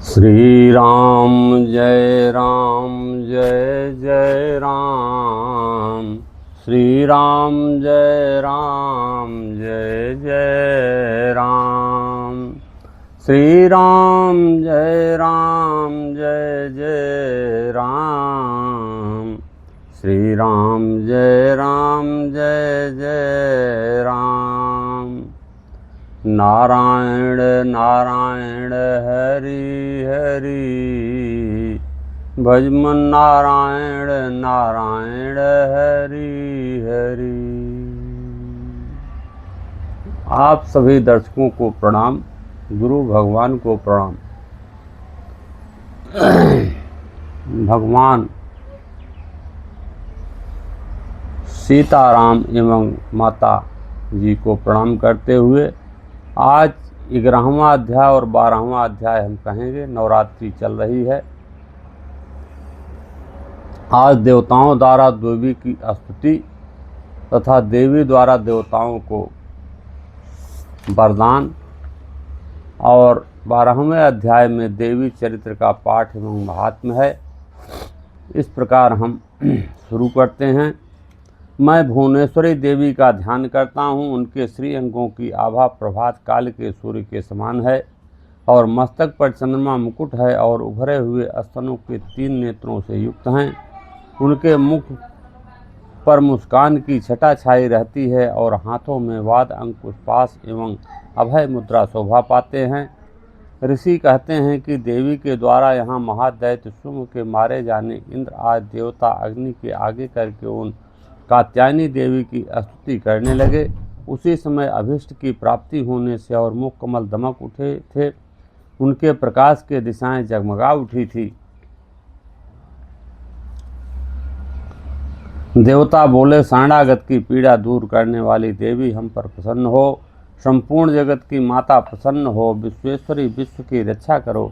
श्री राम जय राम जय जय राम। श्री राम जय राम जय जय राम। श्री राम जय राम जय जय राम। श्री राम जय राम जय जय राम। नारायण नारायण हरि हरि, भजमन नारायण नारायण हरि हरि। आप सभी दर्शकों को प्रणाम, गुरु भगवान को प्रणाम। भगवान सीताराम एवं माता जी को प्रणाम करते हुए आज 11वां अध्याय और 12वां अध्याय हम कहेंगे। नवरात्रि चल रही है। आज देवताओं द्वारा देवी की स्तुति तथा देवी द्वारा देवताओं को वरदान और 12वें अध्याय में देवी चरित्र का पाठ एवं महात्म्य है। इस प्रकार हम शुरू करते हैं। मैं भुवनेश्वरी देवी का ध्यान करता हूँ। उनके श्री अंगों की आभा प्रभात काल के सूर्य के समान है और मस्तक पर चंद्रमा मुकुट है और उभरे हुए स्तनों के 3 नेत्रों से युक्त हैं। उनके मुख पर मुस्कान की छटा छाई रहती है और हाथों में वाद अंकुश पाश एवं अभय मुद्रा शोभा पाते हैं। ऋषि कहते हैं कि देवी के द्वारा यहाँ महादैत्य शुंभ के मारे जाने इंद्र आदि देवता अग्नि के आगे करके उन कात्यायनी देवी की स्तुति करने लगे। उसी समय अभिष्ट की प्राप्ति होने से और मुख कमल दमक उठे थे। उनके प्रकाश के दिशाएं जगमगा उठी थी। देवता बोले, शरणागत की पीड़ा दूर करने वाली देवी हम पर प्रसन्न हो। संपूर्ण जगत की माता प्रसन्न हो। विश्वेश्वरी विश्व की रक्षा करो।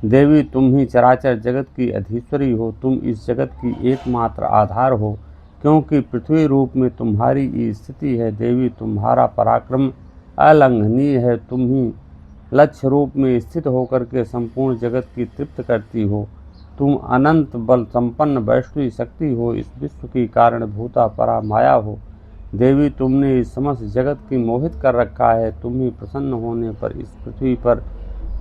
देवी तुम ही चराचर जगत की अधीश्वरी हो। तुम इस जगत की एकमात्र आधार हो, क्योंकि पृथ्वी रूप में तुम्हारी स्थिति है। देवी तुम्हारा पराक्रम अलंघनीय है। तुम ही लक्ष्य रूप में स्थित होकर के संपूर्ण जगत की तृप्त करती हो। तुम अनंत बल संपन्न वैष्णवी शक्ति हो। इस विश्व की कारण भूता परा माया हो। देवी तुमने इस समस्त जगत की मोहित कर रखा है। तुम ही प्रसन्न होने पर इस पृथ्वी पर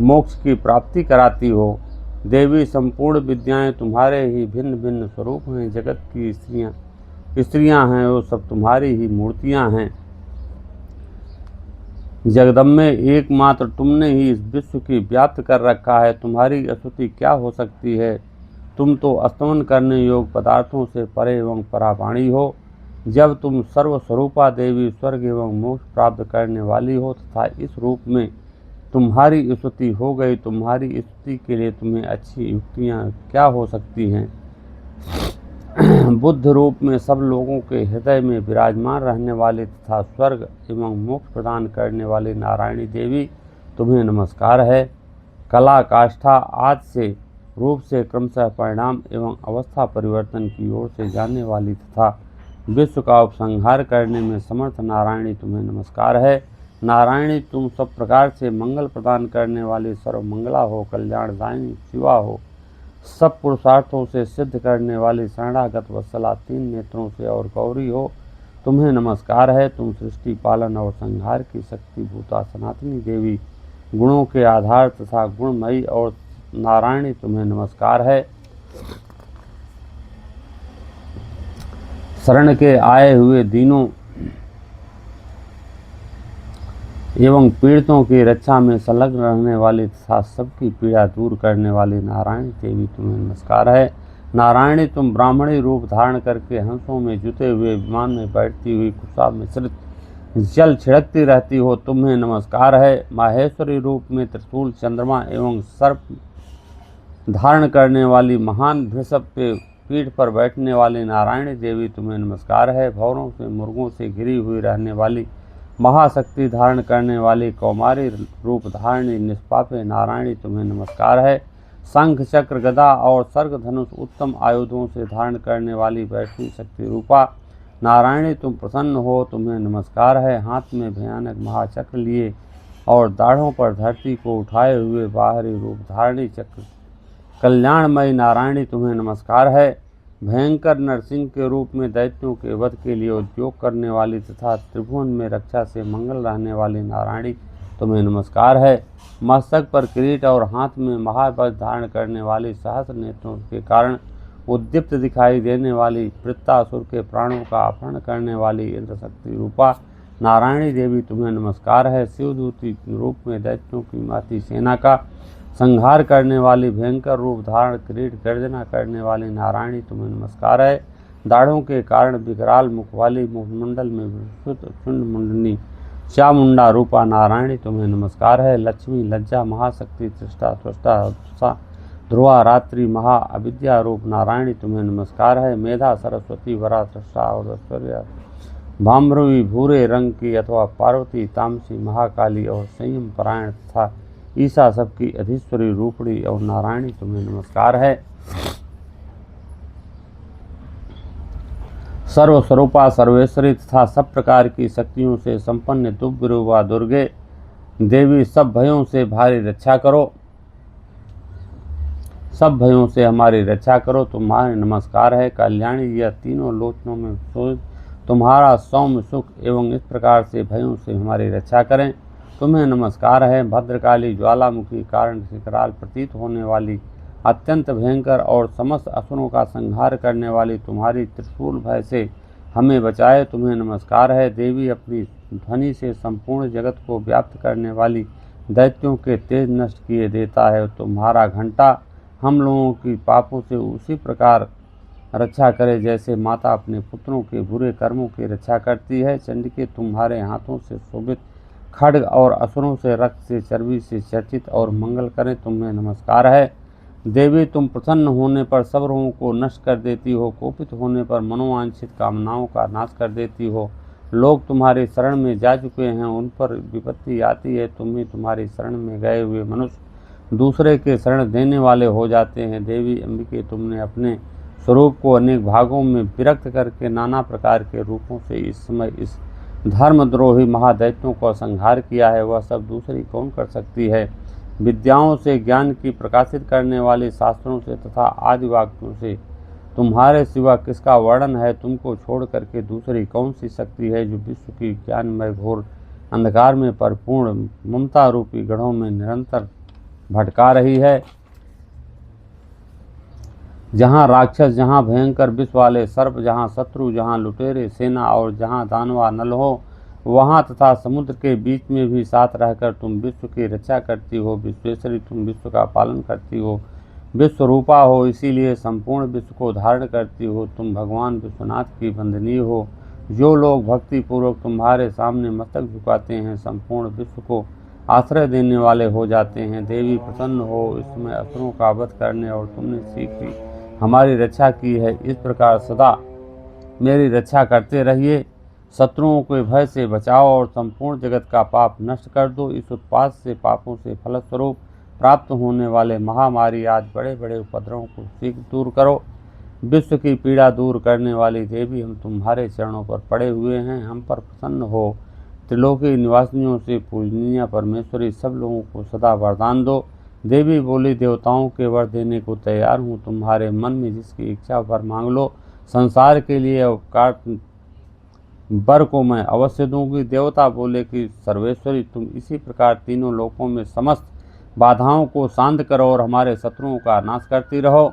मोक्ष की प्राप्ति कराती हो। देवी संपूर्ण विद्याएं तुम्हारे ही भिन्न भिन्न स्वरूप हैं। जगत की स्त्रियां हैं, वो सब तुम्हारी ही मूर्तियां हैं। जगदम्बे एकमात्र तुमने ही इस विश्व की व्याप्त कर रखा है। तुम्हारी स्तुति क्या हो सकती है। तुम तो स्तमन करने योग पदार्थों से परे एवं परावाणी हो। जब तुम सर्वस्वरूपा देवी स्वर्ग एवं मोक्ष प्राप्त करने वाली हो तथा इस रूप में तुम्हारी स्तुति हो गई, तुम्हारी स्तुति के लिए तुम्हें अच्छी युक्तियाँ क्या हो सकती हैं। बुद्ध रूप में सब लोगों के हृदय में विराजमान रहने वाले तथा स्वर्ग एवं मोक्ष प्रदान करने वाली नारायणी देवी तुम्हें नमस्कार है। कला काष्ठा आदि से रूप से क्रमशः परिणाम एवं अवस्था परिवर्तन की ओर से जाने वाली तथा विश्व का उपसंहार करने में समर्थ नारायणी तुम्हें नमस्कार है। नारायणी तुम सब प्रकार से मंगल प्रदान करने वाली सर्वमंगला हो, कल्याणदायिनी शिवा हो। सब पुरुषार्थों से सिद्ध करने वाली शरणागत वत्सला 3 नेत्रों से और गौरी हो। तुम्हें नमस्कार है। तुम सृष्टि पालन और संहार की शक्ति भूता सनातनी देवी गुणों के आधार तथा गुणमयी और नारायणी तुम्हें नमस्कार है। शरण के आए हुए दीनों एवं पीड़ितों की रक्षा में संलग्न रहने वाली तथा सबकी पीड़ा दूर करने वाली नारायणी देवी तुम्हें नमस्कार है। नारायणी तुम ब्राह्मणी रूप धारण करके हंसों में जुते हुए विमान में बैठती हुई कुशा मिश्रित जल छिड़कती रहती हो। तुम्हें नमस्कार है। माहेश्वरी रूप में त्रिशूल चंद्रमा एवं सर्प धारण करने वाली महान वृषभ के पीठ पर बैठने वाली नारायणी देवी तुम्हें नमस्कार है। भौरों से मुर्गों से घिरी हुई रहने वाली महाशक्ति धारण करने वाली कौमारी रूप धारणी निष्पापे नारायणी तुम्हें नमस्कार है। शंख चक्र गदा और सर्ग धनुष उत्तम आयुधों से धारण करने वाली वैष्णवी शक्ति रूपा नारायणी तुम प्रसन्न हो। तुम्हें नमस्कार है। हाथ में भयानक महाचक्र लिए और दाढ़ों पर धरती को उठाए हुए बाहरी रूप धारणी चक्र कल्याणमयी नारायणी तुम्हें नमस्कार है। भयंकर नरसिंह के रूप में दैत्यों के वध के लिए उद्योग करने वाली तथा त्रिभुवन में रक्षा से मंगल रहने वाली नारायणी तुम्हें नमस्कार है। मस्तक पर किरीट और हाथ में महावज्र धारण करने वाली सहस्र नेत्रों के कारण उद्दीप्त दिखाई देने वाली वृत्तासुर के प्राणों का अपहरण करने वाली इंद्र शक्ति रूपा नारायणी देवी तुम्हें नमस्कार है। शिवदूती रूप में दैत्यों की माती सेना का संहार करने वाली भयंकर रूप धारण किरीट गर्जना करने वाली नारायणी तुम्हें नमस्कार है। दाढ़ों के कारण विकराल मुख वाली मुखमंडल में विस्तृत चुंड मुंडनी चामुंडा रूपा नारायणी तुम्हें नमस्कार है। लक्ष्मी लज्जा महाशक्ति त्रिष्टा त्वष्टा ध्रुवा रात्रि महा अविद्या रूप नारायणी तुम्हें नमस्कार है। मेधा सरस्वती वरा त्रिष्टा और ऐश्वर्या भाम्रवी भूरे रंग की अथवा पार्वती तामसी महाकाली और संयम परायण तथा ईसा सबकी अधीश्वरी रूपड़ी और नारायणी तुम्हें नमस्कार है। सर्वस्वरूपा सर्वेश्वरी तथा सब प्रकार की शक्तियों से संपन्न दुर्गुरुवा दुर्गे देवी सब भयों से भारी रक्षा करो, सब भयों से हमारी रक्षा करो। तुम्हारे नमस्कार है। कल्याणी यह तीनों लोचनों में शोभित तुम्हारा सौम्य सुख एवं इस प्रकार से भयों से हमारी रक्षा करें तुम्हें नमस्कार है। भद्रकाली ज्वालामुखी कारण विकराल प्रतीत होने वाली अत्यंत भयंकर और समस्त असुरों का संहार करने वाली तुम्हारी त्रिशूल भय से हमें बचाए तुम्हें नमस्कार है। देवी अपनी ध्वनि से संपूर्ण जगत को व्याप्त करने वाली दैत्यों के तेज नष्ट किए देता है। तुम्हारा घंटा हम लोगों की पापों से उसी प्रकार रक्षा करे जैसे माता अपने पुत्रों के बुरे कर्मों की रक्षा करती है। चंडिके तुम्हारे हाथों से शोभित खड्ग और असुरों से रक्त से चर्बी से चर्चित और मंगल करें तुम्हें नमस्कार है। देवी तुम प्रसन्न होने पर सब रोगों को नष्ट कर देती हो, कोपित होने पर मनोवांछित कामनाओं का नाश कर देती हो। लोग तुम्हारे शरण में जा चुके हैं, उन पर विपत्ति आती है, तुम्हें तुम्हारी शरण में गए हुए मनुष्य दूसरे के शरण देने वाले हो जाते हैं। देवी अंबिके तुमने अपने स्वरूप को अनेक भागों में विरक्त करके नाना प्रकार के रूपों से इस समय इस धर्मद्रोही महादैत्यों का संहार किया है। वह सब दूसरी कौन कर सकती है। विद्याओं से ज्ञान की प्रकाशित करने वाले शास्त्रों से तथा आदि वाक्यों से तुम्हारे सिवा किसका वर्णन है। तुमको छोड़ करके दूसरी कौन सी शक्ति है जो विश्व की ज्ञानमय घोर अंधकार में परिपूर्ण ममता रूपी गढ़ों में निरंतर भटका रही है। जहाँ राक्षस, जहाँ भयंकर विष वाले सर्प, जहाँ शत्रु, जहाँ लुटेरे सेना और जहाँ दानवा नल हो, वहाँ तथा समुद्र के बीच में भी साथ रहकर तुम विश्व की रक्षा करती हो। विश्वेश्वरी तुम विश्व का पालन करती हो, विश्व रूपा हो, इसीलिए संपूर्ण विश्व को धारण करती हो। तुम भगवान विश्वनाथ की वंदनीय हो। जो लोग भक्ति पूर्वक तुम्हारे सामने मस्तक झुकाते हैं संपूर्ण विश्व को आश्रय देने वाले हो जाते हैं। देवी प्रसन्न हो, इसमें असुरों का वध करने और तुमने शीघ्र हमारी रक्षा की है। इस प्रकार सदा मेरी रक्षा करते रहिए। शत्रुओं के भय से बचाओ और संपूर्ण जगत का पाप नष्ट कर दो। इस उत्पात से पापों से फलस्वरूप प्राप्त होने वाले महामारी आज बड़े बड़े उपद्रवों को शीघ्र दूर करो। विश्व की पीड़ा दूर करने वाली देवी, हम तुम्हारे चरणों पर पड़े हुए हैं, हम पर प्रसन्न हो। त्रिलोकी निवासियों से पूजनीय परमेश्वरी, सब लोगों को सदा वरदान दो। देवी बोली, देवताओं के वर देने को तैयार हूँ, तुम्हारे मन में जिसकी इच्छा वर मांग लो। संसार के लिए उपकार वर को मैं अवश्य दूंगी। देवता बोले कि सर्वेश्वरी, तुम इसी प्रकार तीनों लोकों में समस्त बाधाओं को शांत करो और हमारे शत्रुओं का नाश करती रहो।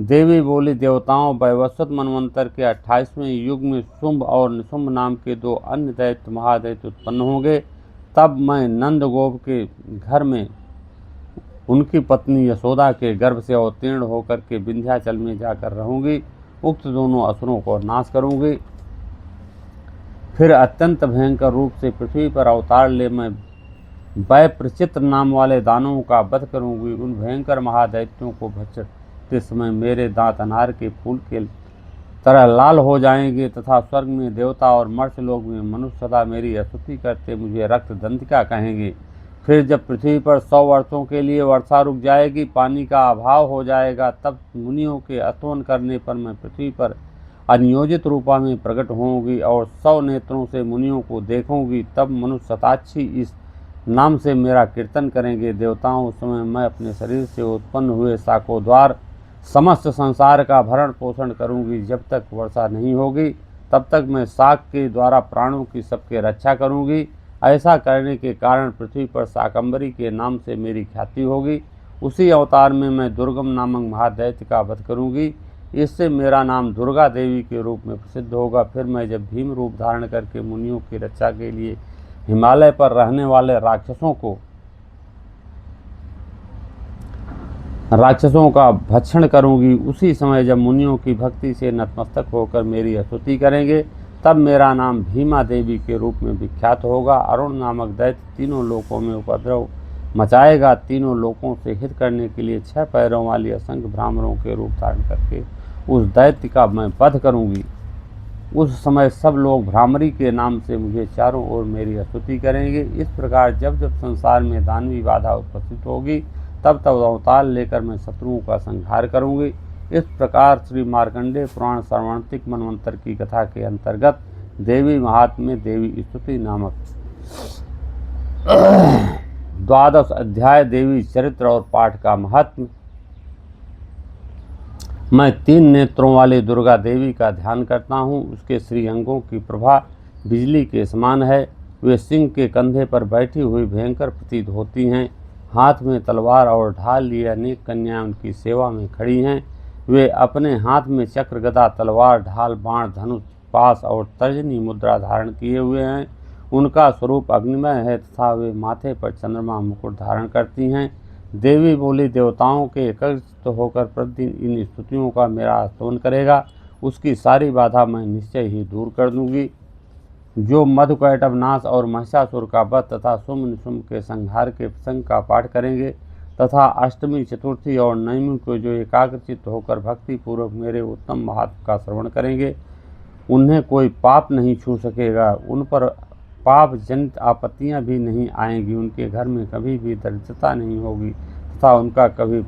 देवी बोली, देवताओं, वैवस्वत मनवंतर के 28वें युग में शुंभ और निशुंभ नाम के दो अन्य दैत्य महादैत्य उत्पन्न होंगे। तब मैं नंदगोप के घर में उनकी पत्नी यशोदा के गर्भ से अवतीर्ण होकर के विंध्याचल में जाकर रहूंगी। उक्त दोनों असुरों को नाश करूंगी। फिर अत्यंत भयंकर रूप से पृथ्वी पर अवतार ले मैं वैप्रचित्र नाम वाले दानवों का वध करूंगी। उन भयंकर महादैत्यों को भक्षते समय मेरे दांत अनार के फूल के तरह लाल हो जाएंगे तथा स्वर्ग में देवता और मर्त्य लोग में मनुष्य सदा मेरी स्तुति करते मुझे रक्त दंतिका कहेंगे। फिर जब पृथ्वी पर 100 वर्षों के लिए वर्षा रुक जाएगी, पानी का अभाव हो जाएगा, तब मुनियों के स्तवन करने पर मैं पृथ्वी पर अनियोजित रूपा में प्रकट होंगी और 100 नेत्रों से मुनियों को देखूंगी। तब मनुष्य शताक्षी इस नाम से मेरा कीर्तन करेंगे। देवताओं, उस समय मैं अपने शरीर से उत्पन्न हुए शाखों द्वार समस्त संसार का भरण पोषण करूंगी। जब तक वर्षा नहीं होगी तब तक मैं शाक के द्वारा प्राणों की सबके रक्षा करूंगी। ऐसा करने के कारण पृथ्वी पर शाकंभरी के नाम से मेरी ख्याति होगी। उसी अवतार में मैं दुर्गम नामक महादैत्य का वध करूंगी। इससे मेरा नाम दुर्गा देवी के रूप में प्रसिद्ध होगा। फिर मैं जब भीम रूप धारण करके मुनियों की रक्षा के लिए हिमालय पर रहने वाले राक्षसों का भक्षण करूंगी, उसी समय जब मुनियों की भक्ति से नतमस्तक होकर मेरी स्तुति करेंगे, तब मेरा नाम भीमा देवी के रूप में विख्यात होगा। अरुण नामक दैत्य तीनों लोकों में उपद्रव मचाएगा। तीनों लोकों से हित करने के लिए 6 पैरों वाली असंख्य भ्रामरों के रूप धारण करके उस दैत्य का मैं वध करूंगी। उस समय सब लोग भ्रामरी के नाम से मुझे चारों ओर मेरी स्तुति करेंगे। इस प्रकार जब जब संसार में दानवी बाधा उपस्थित होगी, तब तब अवतार लेकर मैं शत्रुओं का संहार करूंगी। इस प्रकार श्री मार्कंडेय पुराण सर्वांतिक मनवंतर की कथा के अंतर्गत देवी महात्म्य देवी स्तुति नामक 12 अध्याय देवी चरित्र और पाठ का महत्व। मैं 3 नेत्रों वाली दुर्गा देवी का ध्यान करता हूँ। उसके श्रीअंगों की प्रभा बिजली के समान है। वे सिंह के कंधे पर बैठी हुई भयंकर प्रतीत होती हैं। हाथ में तलवार और ढाल लिए अनेक कन्याएं उनकी सेवा में खड़ी हैं। वे अपने हाथ में चक्र, गदा, तलवार, ढाल, बाण, धनुष, पास और तर्जनी मुद्रा धारण किए हुए हैं। उनका स्वरूप अग्निमय है तथा वे माथे पर चंद्रमा मुकुट धारण करती हैं। देवी बोली, देवताओं के एकत्रित होकर प्रतिदिन इन स्तुतियों का मेरा स्तवन करेगा, उसकी सारी बाधा मैं निश्चय ही दूर कर दूंगी। जो मधुकैटभ नाश और महिषासुर का वध तथा शुम्भ निशुम्भ के संहार के प्रसंग का पाठ करेंगे तथा अष्टमी, चतुर्थी और नवमी को जो एकाग्रचित्त होकर भक्ति पूर्वक मेरे उत्तम महात्म का श्रवण करेंगे, उन्हें कोई पाप नहीं छू सकेगा। उन पर पाप जनित आपत्तियां भी नहीं आएंगी। उनके घर में कभी भी दरिद्रता नहीं होगी तथा उनका कभी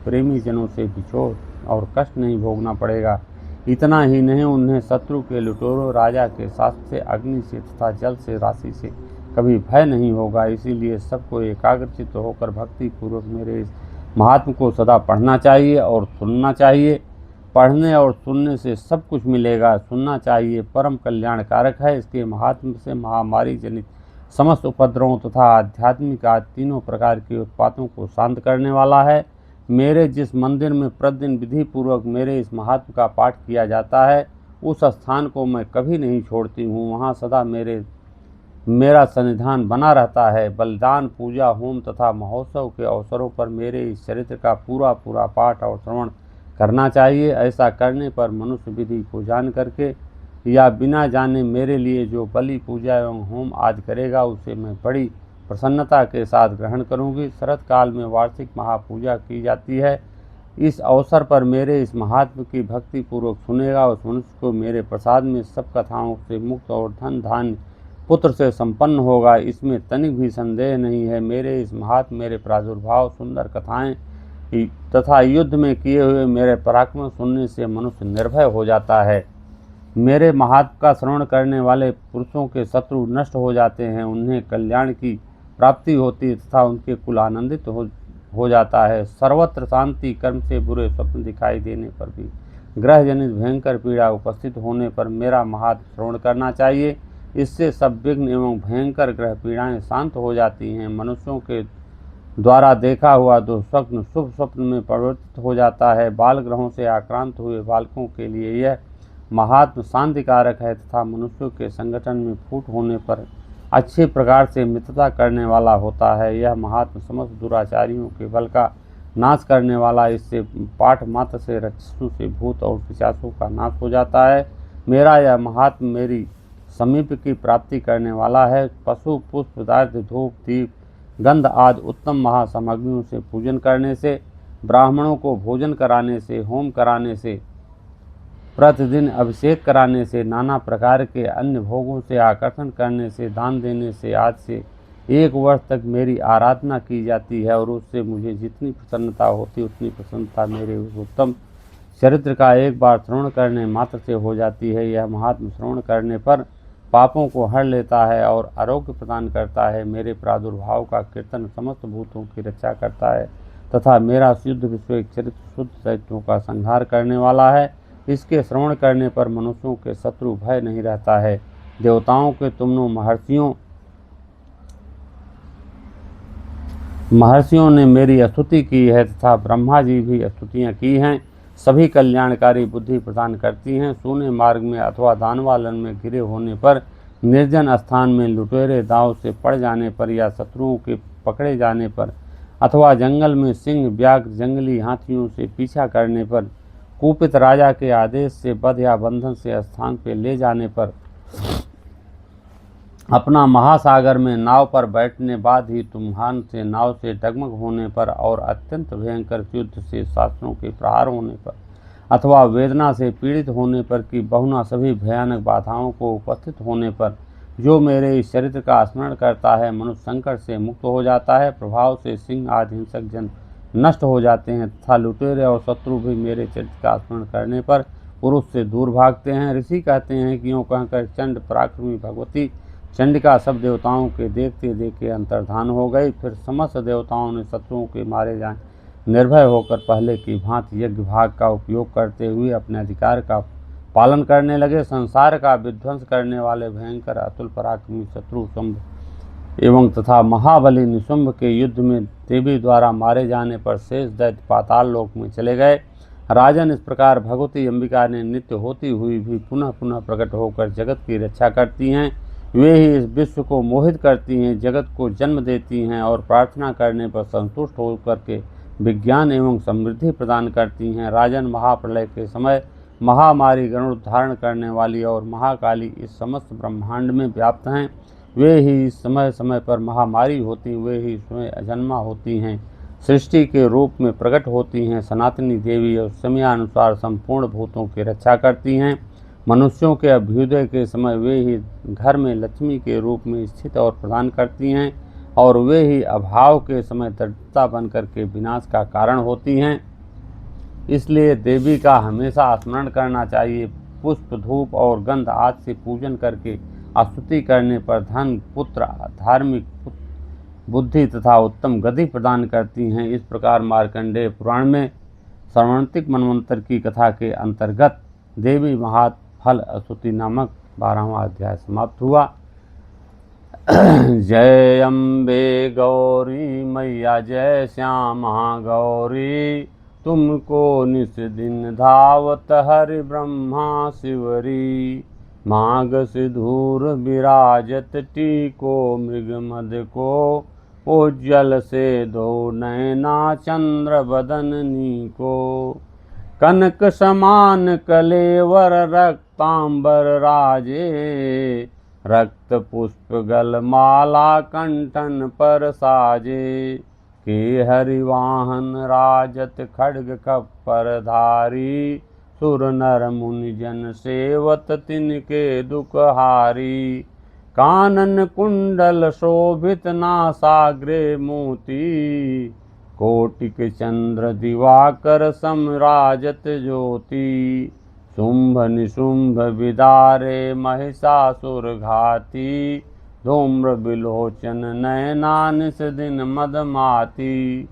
प्रेमी जनों से बिछोह और कष्ट नहीं भोगना पड़ेगा। इतना ही नहीं, उन्हें शत्रु के लुटेरों, राजा के शास्त्र से, अग्नि से तथा जल से, राशि से कभी भय नहीं होगा। इसीलिए सबको एकाग्रचित्त होकर भक्ति पूर्वक मेरे इस महात्म को सदा पढ़ना चाहिए और सुनना चाहिए। पढ़ने और सुनने से सब कुछ मिलेगा। सुनना चाहिए, परम कल्याणकारक है। इसके महात्म से महामारी जनित समस्त उपद्रवों तथा आध्यात्मिक आदि तीनों प्रकार के उत्पातों को शांत करने वाला है। मेरे जिस मंदिर में प्रतिदिन विधि पूर्वक मेरे इस महात्म का पाठ किया जाता है, उस स्थान को मैं कभी नहीं छोड़ती हूँ। वहाँ सदा मेरा सन्निधान बना रहता है। बलिदान, पूजा, होम तथा महोत्सव के अवसरों पर मेरे इस चरित्र का पूरा पाठ और श्रवण करना चाहिए। ऐसा करने पर मनुष्य विधि को जान करके या बिना जाने मेरे लिए जो बलि, पूजा एवं होम आदि करेगा, उसे मैं बड़ी प्रसन्नता के साथ ग्रहण करूंगी। शरत काल में वार्षिक महापूजा की जाती है। इस अवसर पर मेरे इस महात्म की भक्ति पूर्वक सुनेगा, उस मनुष्य को मेरे प्रसाद में सब कथाओं से मुक्त और धन धान्य पुत्र से संपन्न होगा। इसमें तनिक भी संदेह नहीं है। मेरे इस महात्म, मेरे प्रादुर्भाव, सुंदर कथाएं तथा युद्ध में किए हुए मेरे पराक्रम सुनने से मनुष्य निर्भय हो जाता है। मेरे महात्म का श्रवण करने वाले पुरुषों के शत्रु नष्ट हो जाते हैं। उन्हें कल्याण की प्राप्ति होती तथा उनके कुल आनंदित हो जाता है। सर्वत्र शांति, कर्म से बुरे स्वप्न दिखाई देने पर भी, ग्रह जनित भयंकर पीड़ा उपस्थित होने पर मेरा महात्म श्रवण करना चाहिए। इससे सब विघ्न एवं भयंकर ग्रह पीड़ाएं शांत हो जाती हैं। मनुष्यों के द्वारा देखा हुआ दुस्वप्न शुभ स्वप्न में परिवर्तित हो जाता है। बाल ग्रहों से आक्रांत हुए बालकों के लिए यह महात्म शांतिकारक है तथा मनुष्यों के संगठन में फूट होने पर अच्छे प्रकार से मित्रता करने वाला होता है। यह महात्म समस्त दुराचारियों के बल का नाश करने वाला। इससे पाठ मात्र से राक्षसों से, भूत और पिशाचों का नाश हो जाता है। मेरा यह महात्म मेरी समीप की प्राप्ति करने वाला है। पशु, पुष्प, पदार्थ, धूप, दीप, गंध आदि उत्तम महासामग्रियों से पूजन करने से, ब्राह्मणों को भोजन कराने से, होम कराने से, प्रतिदिन अभिषेक कराने से, नाना प्रकार के अन्य भोगों से आकर्षण करने से, दान देने से, आज से 1 वर्ष तक मेरी आराधना की जाती है और उससे मुझे जितनी प्रसन्नता होती उतनी प्रसन्नता मेरे उस उत्तम चरित्र का एक बार श्रवण करने मात्र से हो जाती है। यह महात्म श्रवण करने पर पापों को हर लेता है और आरोग्य प्रदान करता है। मेरे प्रादुर्भाव का कीर्तन समस्त भूतों की रक्षा करता है तथा मेरा शुद्ध विश्वेक चरित्र शुद्ध दैत्यों का संहार करने वाला है। इसके श्रवण करने पर मनुष्यों के शत्रु भय नहीं रहता है। देवताओं के तुमनो महर्षियों ने मेरी स्तुति की है तथा ब्रह्मा जी भी स्तुतियाँ की हैं। सभी कल्याणकारी बुद्धि प्रदान करती हैं। सूने मार्ग में अथवा दानवालन में घिरे होने पर, निर्जन स्थान में लुटेरे दांव से पड़ जाने पर या शत्रुओं के पकड़े जाने पर, अथवा जंगल में सिंह व्याघ्र जंगली हाथियों से पीछा करने पर, कुपित राजा के आदेश से बध या बंधन से स्थान पर ले जाने पर, अपना महासागर में नाव पर बैठने बाद ही तूफान से नाव से डगमग होने पर और अत्यंत भयंकर युद्ध से शास्त्रों के प्रहार होने पर, अथवा वेदना से पीड़ित होने पर कि बहुना सभी भयानक बाधाओं को उपस्थित होने पर, जो मेरे इस चरित्र का स्मरण करता है मनुष्य संकट से मुक्त हो जाता है। प्रभाव से सिंह आदि हिंसक जन नष्ट हो जाते हैं तथा लुटेरे और शत्रु भी मेरे चरित्र का स्मरण करने पर पुरुष से दूर भागते हैं। ऋषि कहते हैं कि यूँ कहकर चंड पराक्रमी भगवती चंडिका सब देवताओं के देखते देखे अंतर्धान हो गई। फिर समस्त देवताओं ने शत्रुओं के मारे जाने निर्भय होकर पहले की भांति यज्ञ भाग का उपयोग करते हुए अपने अधिकार का पालन करने लगे। संसार का विध्वंस करने वाले भयंकर अतुल पराक्रमी शत्रु शुंभ एवं तथा महाबली निशुंभ के युद्ध में देवी द्वारा मारे जाने पर शेष दैत्य पाताल लोक में चले गए। राजन, इस प्रकार भगवती अंबिका ने नित्य होती हुई भी पुनः पुनः प्रकट होकर जगत की रक्षा करती हैं। वे ही इस विश्व को मोहित करती हैं, जगत को जन्म देती हैं और प्रार्थना करने पर संतुष्ट होकर के विज्ञान एवं समृद्धि प्रदान करती हैं। राजन, महाप्रलय के समय महामारी गरुड़ धारण करने वाली और महाकाली इस समस्त ब्रह्मांड में व्याप्त हैं। वे ही समय समय पर महामारी होती, वे ही स्वयं अजन्मा होती हैं, सृष्टि के रूप में प्रकट होती हैं। सनातनी देवी और समयानुसार संपूर्ण भूतों की रक्षा करती हैं। मनुष्यों के अभ्युदय के समय वे ही घर में लक्ष्मी के रूप में स्थित और प्रदान करती हैं और वे ही अभाव के समय दरिद्रता बनकर के विनाश का कारण होती हैं। इसलिए देवी का हमेशा स्मरण करना चाहिए। पुष्प, धूप और गंध आदि से पूजन करके स्तुति करने पर धन, पुत्र, धार्मिक बुद्धि तथा उत्तम गति प्रदान करती हैं। इस प्रकार मार्कंडेय पुराण में सर्वणतिक मनवंतर की कथा के अंतर्गत देवी महाफल स्तुति नामक 12वां अध्याय समाप्त हुआ। जय अम्बे गौरी मैया, जय श्यामा गौरी, तुमको निस दिन धावत हरि ब्रह्मा शिवरी। माघ सिधूर विराजत टीको मृग मद को, उज्जल से दो नैना चंद्र बदननी को। कनक समान कलेवर रक्तांबर राजे, रक्त पुष्प गल माला कंठन पर साजे। के हरिवाहन राजत खड्ग खप्पर धारी, सुर नर मुनि जन सेवत तिनके दुखहारी। कानन कुंडल शोभित नासाग्रे मोती, कोटिक चंद्र दिवाकर समराजत ज्योति। शुंभ निशुंभ विदारे महिषासुर घाती, धूम्र बिलोचन नयना निस दिन मदमाती।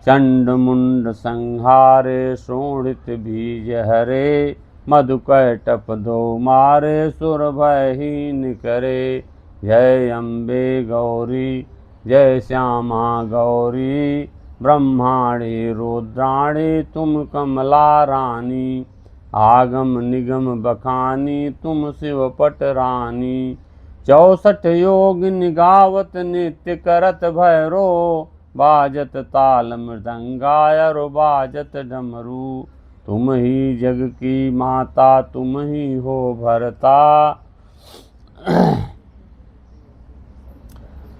चंड मुंड संहारे शोणित बीज हरे, मधुकैटप दो मारे सुर भयहीन करे। जय अम्बे गौरी, जय श्यामा गौरी, ब्रह्माणी रुद्राणी तुम कमला रानी। आगम निगम बखानी तुम शिवपट रानी। 64 योग निगावत नित्य करत भैरो, बाजत ताल मृदंगायर बाजत डमरू। तुम ही जग की माता, तुम ही हो भरता,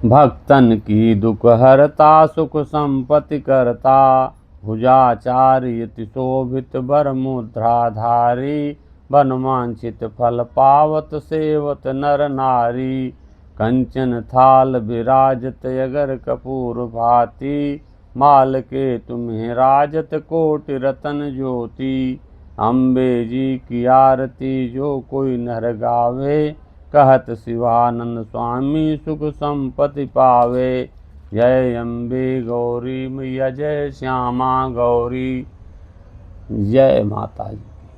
भक्तन की दुख हरता, सुख संपत्ति करता। भुजाचार्यति शोभित बर मुद्राधारी, वनवांछित फल पावत सेवत नर नारी। कंचन थाल विराजत अगर कपूर भांति, माल के तुम्हें राजत कोटि रतन ज्योति। अम्बे जी की आरती जो कोई नर गावे, कहत शिवानंद स्वामी सुख संपत्ति पावे। जय अम्बे गौरी मैया जय श्यामा गौरी। जय माता जी।